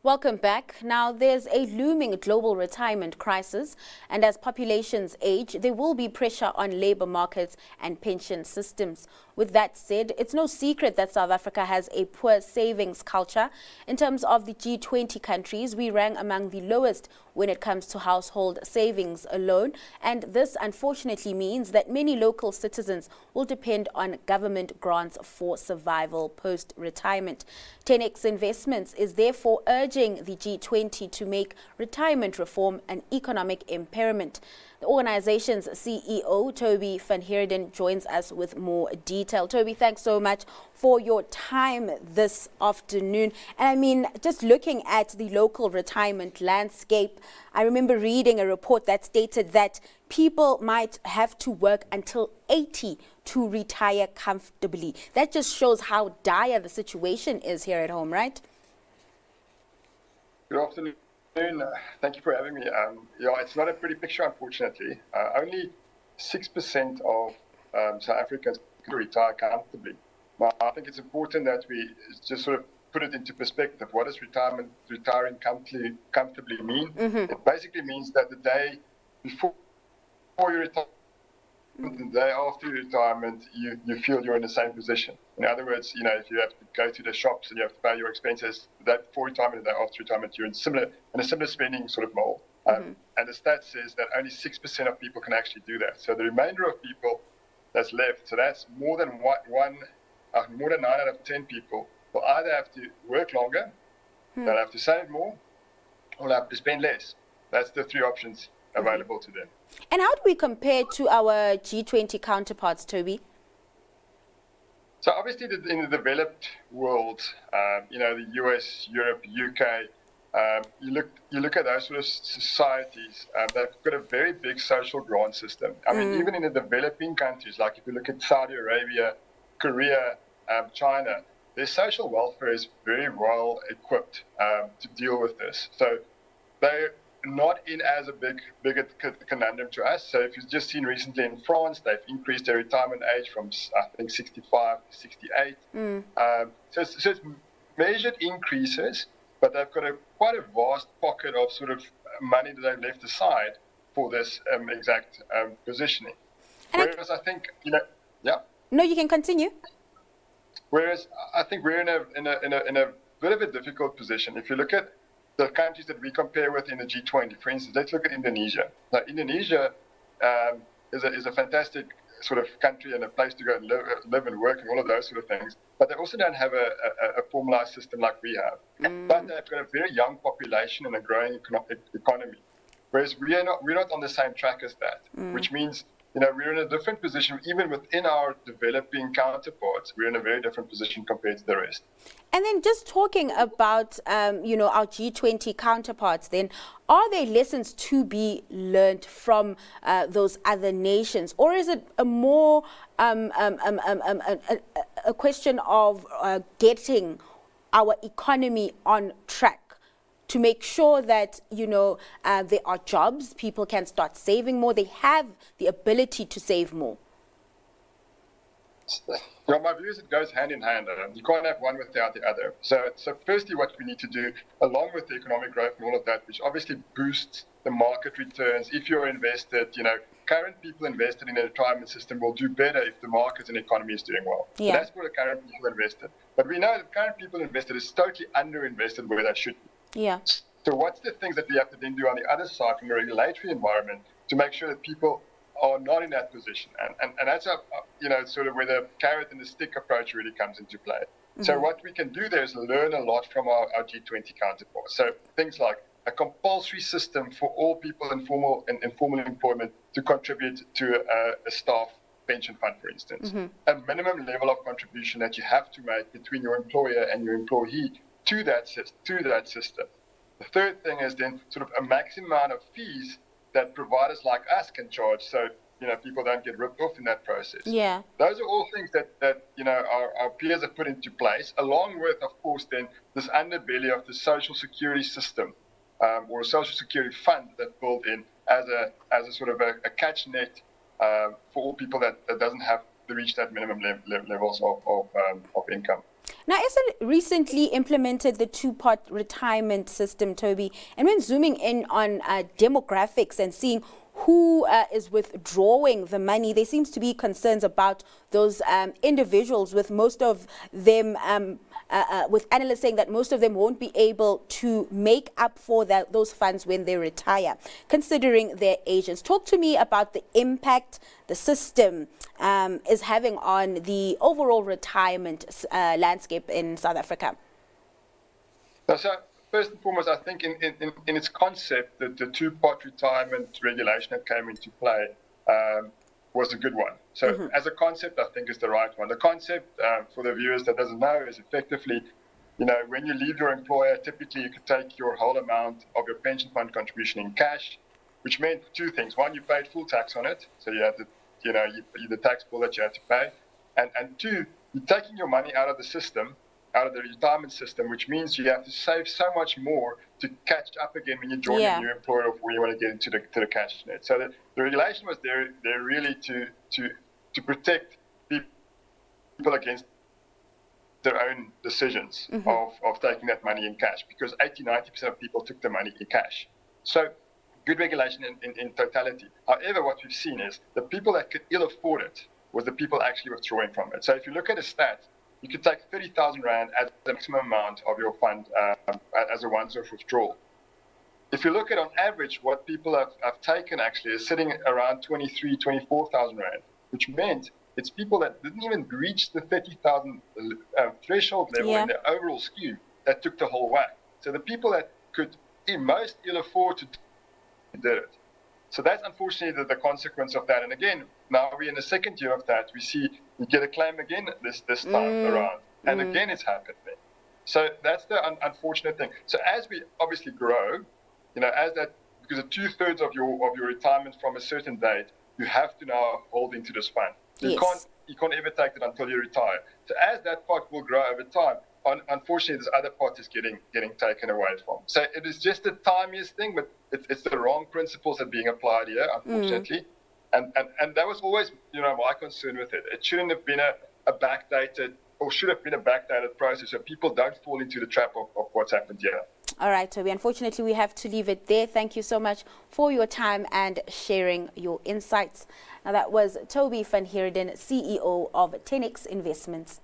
Welcome back. Now, there's a looming global retirement crisis, and as populations age, there will be pressure on labor markets and pension systems. With that said, it's no secret that South Africa has a poor savings culture. In terms of the G20 countries, we rank among the lowest when it comes to household savings alone, and this unfortunately means that many local citizens will depend on government grants for survival post-retirement. 10X Investments is therefore urging the G20 to make retirement reform an economic imperative. The organization's CEO, Tobia van Heerden, joins us with more detail. Toby, thanks so much for your time this afternoon. And I mean, just looking at the local retirement landscape, I remember reading a report that stated that people might have to work until 80 to retire comfortably. That just shows how dire the situation is here at home, right? Good afternoon. Thank you for having me. It's not a pretty picture, unfortunately. Only 6% of South Africans can retire comfortably. Now, I think it's important that we just sort of put it into perspective. What does retiring comfortably mean? Mm-hmm. It basically means that the day before you retire, the day after retirement, you feel you're in the same position. In other words, if you have to go to the shops and you have to pay your expenses the day before retirement and the day after retirement, you're in a similar spending sort of mold. And the stat says that only 6% of people can actually do that. So the remainder of people that's left, so that's more than 9 out of 10 people will either have to work longer, they'll have to save more, or they'll have to spend less. That's the three options available to them. And how do we compare to our G20 counterparts, Toby? So obviously in the developed world, the US, Europe, UK, you look at those sort of societies, they've got a very big social grant system. I mean, even in the developing countries, like if you look at Saudi Arabia, Korea, China, their social welfare is very well equipped to deal with this. So they're not in as a big a conundrum to us. So if you've just seen recently in France, they've increased their retirement age from, I think, 65 to 68. So it's measured increases, but they've got quite a vast pocket of sort of money that they've left aside for this exact positioning. Whereas I think, No, you can continue. Whereas I think we're in a bit of a difficult position. If you look at the countries that we compare with in the G20, for instance, let's look at Indonesia. Now, Indonesia is a fantastic sort of country and a place to go and live and work and all of those sort of things. But they also don't have a formalized system like we have. But they've got a very young population and a growing economy. Whereas we're not on the same track as that, which means we're in a different position. Even within our developing counterparts, we're in a very different position compared to the rest. And then just talking about, our G20 counterparts, then, are there lessons to be learned from those other nations? Or is it a more a question of getting our economy on track to make sure that, there are jobs, people can start saving more, they have the ability to save more? Well, my view is it goes hand in hand. You can't have one without the other. So firstly, what we need to do, along with the economic growth and all of that, which obviously boosts the market returns. If you're invested, current people invested in a retirement system will do better if the market and economy is doing well. Yeah. So that's for the current people invested. But we know that current people invested is totally underinvested where they should be. Yeah. So what's the things that we have to then do on the other side from the regulatory environment to make sure that people are not in that position? And that's sort of where the carrot and the stick approach really comes into play. So what we can do there is learn a lot from our G20 counterparts. So things like a compulsory system for all people in formal and informal employment to contribute to a staff pension fund, for instance. A minimum level of contribution that you have to make between your employer and your employee to that system. The third thing is then sort of a maximum amount of fees that providers like us can charge, so people don't get ripped off in that process. Yeah. Those are all things that our peers have put into place, along with, of course, then this underbelly of the social security system, or a social security fund that built in as a sort of a catch net for all people that doesn't have to reach that minimum levels of income. Now, Eskom recently implemented the two-part retirement system, Toby, and when zooming in on demographics and seeing who is withdrawing the money, there seems to be concerns about those individuals, with most of them, with analysts saying that most of them won't be able to make up for those funds when they retire, considering their ages. Talk to me about the impact the system is having on the overall retirement landscape in South Africa. So first and foremost, I think in its concept, the two-part retirement regulation that came into play was a good one. So as a concept, I think is the right one. The concept, for the viewers that doesn't know, is effectively, when you leave your employer, typically you could take your whole amount of your pension fund contribution in cash, which meant two things. One, you paid full tax on it, so you had the tax bill that you had to pay, and two, you're taking your money out of the system, out of the retirement system, which means you have to save so much more to catch up again when you join a new employer or when you want to get into the cash net. So the regulation was there really to protect people against their own decisions of taking that money in cash, because 80-90% of people took the money in cash. So good regulation in totality. However, what we've seen is the people that could ill afford it was the people actually withdrawing from it. So if you look at a stat, you could take 30,000 Rand as the maximum amount of your fund as a once-off withdrawal. If you look at on average what people have taken actually is sitting around 24,000 Rand, which meant it's people that didn't even reach the 30,000 threshold level in their overall scheme that took the whole whack. So the people that could most ill afford to did it. So that's unfortunately the consequence of that. And again, now we're in the second year of that. We see you get a claim again this time around, and again it's happening. So that's the unfortunate thing. So as we obviously grow, as that, because 2/3 of your retirement from a certain date, you have to now hold into this fund. So you can't ever take it until you retire. So as that part will grow over time, unfortunately, this other part is getting taken away from. So it is just a tiniest thing, but it's the wrong principles that are being applied here, unfortunately. And that was always, my concern with it. It shouldn't have been a backdated, or should have been a backdated process, so people don't fall into the trap of what's happened here. All right, Toby. Unfortunately, we have to leave it there. Thank you so much for your time and sharing your insights. Now, that was Tobia van Heerden, CEO of 10X Investments.